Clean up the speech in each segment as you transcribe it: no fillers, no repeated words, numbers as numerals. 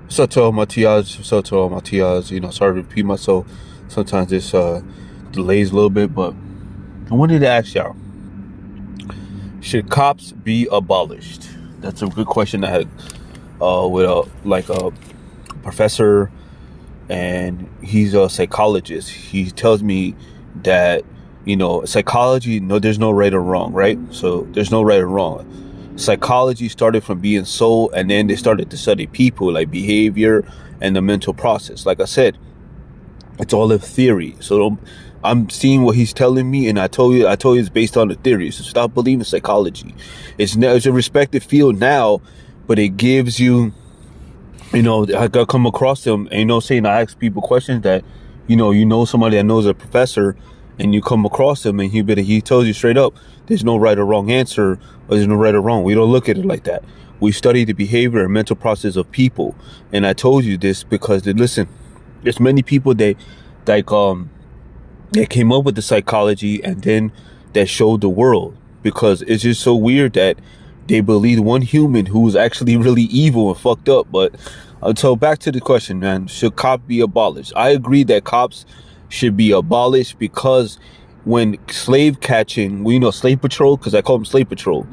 So to all my TIs, sorry to repeat myself. Sometimes this delays a little bit, but I wanted to ask y'all, should cops be abolished? That's a good question I had with a professor, and he's a psychologist. He tells me that, psychology, no, there's no right or wrong, right? So there's no right or wrong. Psychology started from being soul, and then they started to study people, like behavior and the mental process. Like I said, it's all a theory. So I'm seeing what he's telling me, and I told you it's based on the theory. So stop believing psychology. It's a respected field now, but it gives you, I got come across them, and saying I ask people questions that, somebody that knows a professor, and you come across him, and he tells you straight up, there's no right or wrong answer, or there's no right or wrong. We don't look at it like that. We study the behavior and mental process of people, and I told you this because listen, there's many people that came up with the psychology and then that showed the world, because it's just so weird that they believe one human who's actually really evil and fucked up. But so back to the question, man, should cops be abolished? I agree that cops should be abolished, because when slave catching, slave patrol, because I call them slave patrol,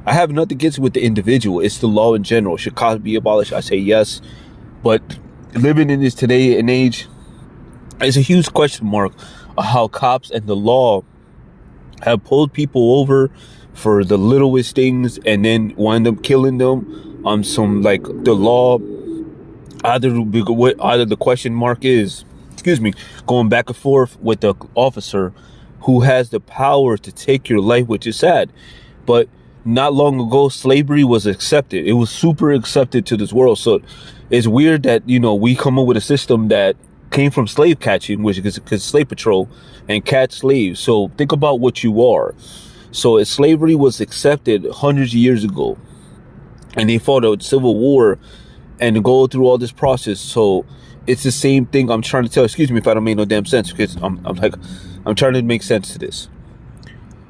I have nothing against with the individual. It's the law in general. Should cops be abolished? I say yes. But living in this today and age, it's a huge question mark of how cops and the law have pulled people over for the littlest things and then wind up killing them on some, like, the law. Either the question mark is, going back and forth with the officer who has the power to take your life, which is sad. But not long ago, slavery was accepted. It was super accepted to this world. So it's weird that, we come up with a system that came from slave catching, which is because slave patrol and catch slaves. So think about what you are. So if slavery was accepted hundreds of years ago, and they fought a civil war and go through all this process. So it's the same thing I'm trying to tell. Excuse me if I don't make no damn sense, because I'm trying to make sense to this.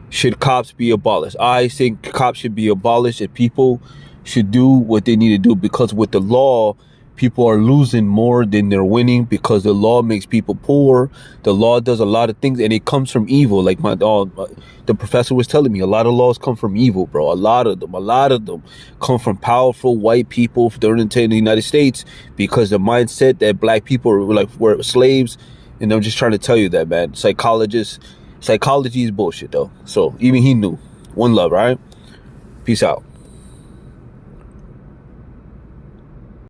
Should cops be abolished? I think cops should be abolished, and people should do what they need to do, because with the law, people are losing more than they're winning, because the law makes people poor. The law does a lot of things, and it comes from evil. Like the professor was telling me, a lot of laws come from evil, bro. A lot of them come from powerful white people during the United States, because the mindset that black people were slaves. And I'm just trying to tell you that, man. Psychology is bullshit, though. So even he knew. One love, right? Peace out.